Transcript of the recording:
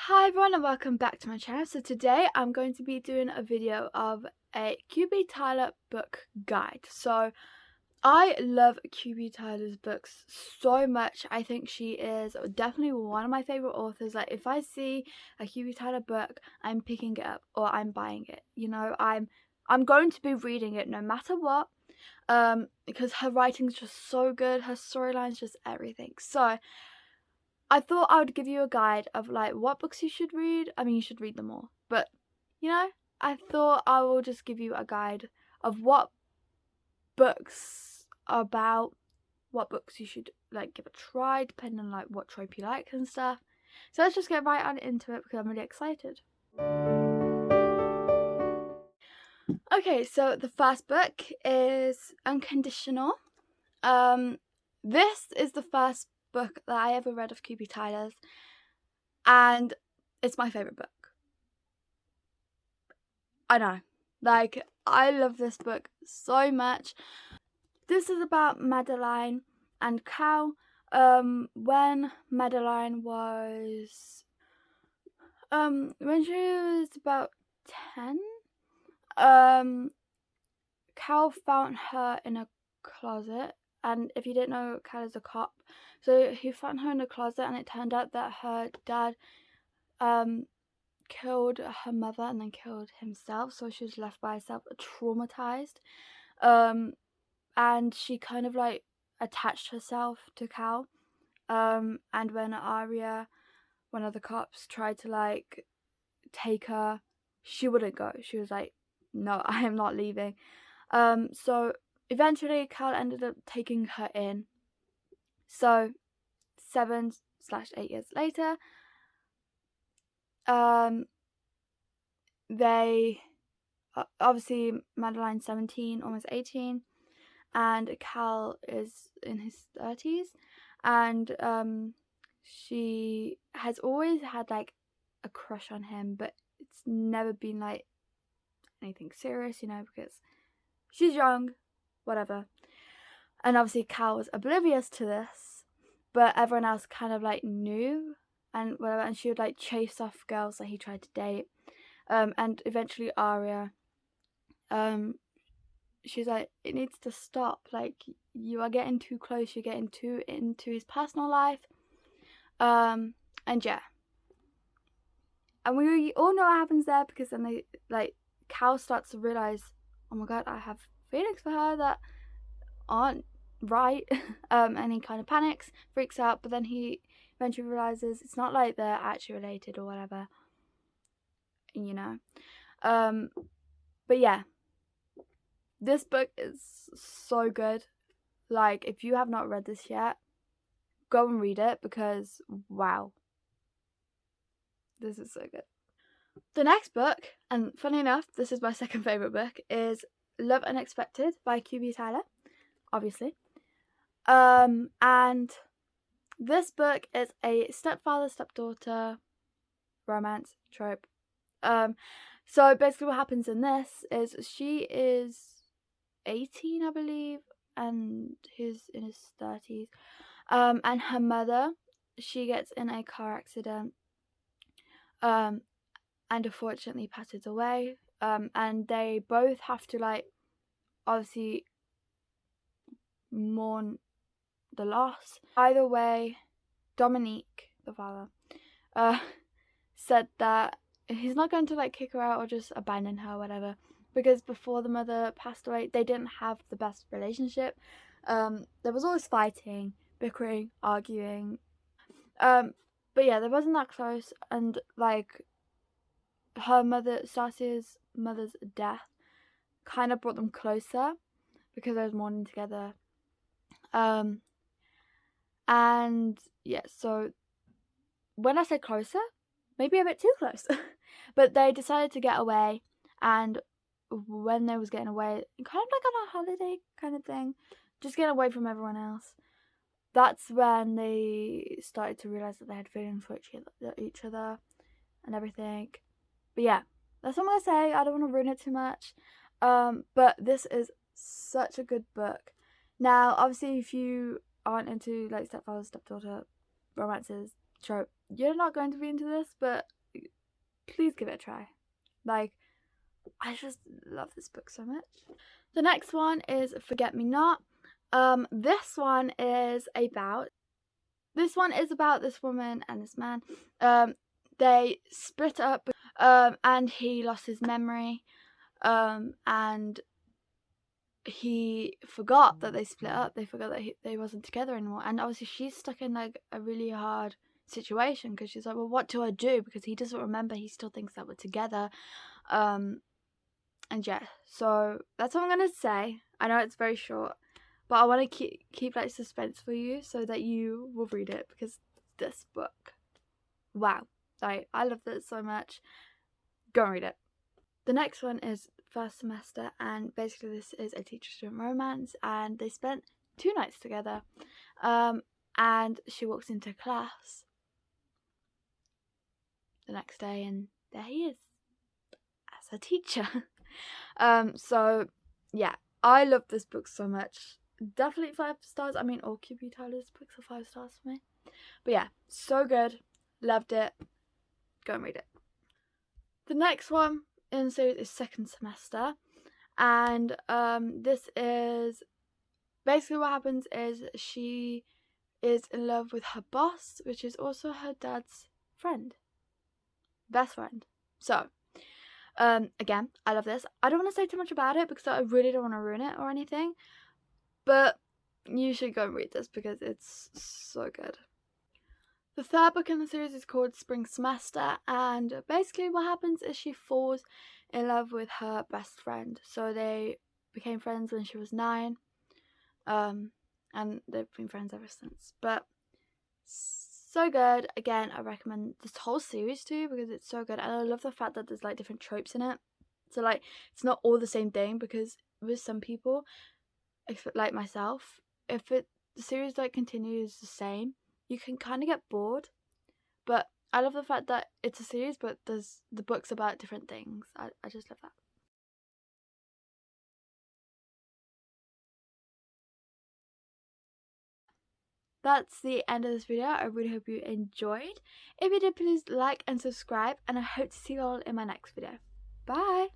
Hi everyone and welcome back to my channel. So today I'm going to be doing a video of a Q.B Tyler book guide. So I love Q.B Tyler's books so much. I think she is definitely one of my favorite authors. Like if I see a Q.B Tyler book, I'm picking it up or I'm buying it. You know, I'm going to be reading it no matter what. Because her writing's just so good, her storyline's just everything. So I thought I would give you a guide of like what books you should read. I mean, you should read them all, but you know, I thought I will just give you a guide of what books are about, what books you should like give a try, depending on like what trope you like and stuff. So let's just get right on into it because I'm really excited. Okay, so the first book is Unconditional. This is the first book that I ever read of Q.B Tyler's, and it's my favorite book. I know, like, I love this book so much. This is about Madeline and Cal. When Madeline was, when she was about 10, Cal found her in a closet. And if you didn't know, Cal is a cop. So he found her in a closet, and it turned out that her dad, killed her mother and then killed himself, so she was left by herself, traumatized, and she kind of like attached herself to Cal, and when Arya, one of the cops, tried to like take her, she wouldn't go. She was like, no, I am not leaving. So eventually Cal ended up taking her in. So 7/8 years later, they obviously Madeline's 17, almost 18, and Cal is in his 30s, and she has always had like a crush on him, but it's never been like anything serious, you know, because she's young, whatever. And obviously Cal was oblivious to this, but everyone else kind of like knew and whatever, and she would like chase off girls that he tried to date. And eventually Arya, she's like, it needs to stop. Like, you are getting too close. You're getting too into his personal life. And yeah. And we all know what happens there, because then they, like, Cal starts to realize, oh my god, I have feelings for her that aren't right. And he kind of panics, freaks out, but then he eventually realizes it's not like they're actually related or whatever, you know. But yeah, this book is so good. Like, if you have not read this yet, go and read it, because wow, this is so good. The next book, and funny enough, this is my second favourite book, is Love Unexpected by Q.B Tyler, obviously. And this book is a stepfather, stepdaughter romance trope. So basically what happens in this is she is 18, I believe, and he's in his 30s. And her mother, she gets in a car accident, and unfortunately passes away. And they both have to like obviously mourn the loss. Either way, Dominique, the father, said that he's not going to like kick her out or just abandon her or whatever, because before the mother passed away, they didn't have the best relationship. There was always fighting, bickering, arguing. But yeah, they wasn't that close, and like her mother, Stacia's mother's death, kind of brought them closer because they was mourning together. And yeah, so when I say closer, maybe a bit too close, but they decided to get away, and when they was getting away, kind of like on a holiday kind of thing, just getting away from everyone else, that's when they started to realize that they had feelings for each other and everything. But yeah, that's what I'm gonna say. I don't want to ruin it too much. But this is such a good book. Now, obviously, if you aren't into like stepfather, stepdaughter romances trope, you're not going to be into this. But please give it a try. Like, I just love this book so much. The next one is Forget Me Not. This one is about this woman and this man. They split up, and he lost his memory, and he forgot that they split up. They forgot that they wasn't together anymore. And obviously she's stuck in like a really hard situation because she's like, well, what do I do? Because he doesn't remember. He still thinks that we're together. And yeah, so that's what I'm gonna say. I know it's very short, but I want to keep like suspense for you so that you will read it, because this book, wow, like I love this so much. Go and read it. The next one is First Semester, and basically this is a teacher-student romance, and they spent 2 nights together. And she walks into class the next day, and there he is as a teacher. So yeah, I love this book so much. Definitely 5 stars. I mean, all Q.B Tyler's books are 5 stars for me. But yeah, so good. Loved it. Go and read it. The next one in the series is Second Semester, and this is basically what happens is she is in love with her boss, which is also her dad's friend, best friend. So again, I love this. I don't want to say too much about it because I really don't want to ruin it or anything, but you should go and read this because it's so good. The third book in the series is called Spring Semester, and basically what happens is she falls in love with her best friend. So they became friends when she was 9, and they've been friends ever since. But so good. Again, I recommend this whole series to you because it's so good, and I love the fact that there's like different tropes in it. So like it's not all the same thing, because with some people, if like myself, if the series like continues the same, you can kind of get bored. But I love the fact that it's a series, but there's the books about different things. I just love that. That's the end of this video. I really hope you enjoyed. If you did, please like and subscribe, and I hope to see you all in my next video. Bye!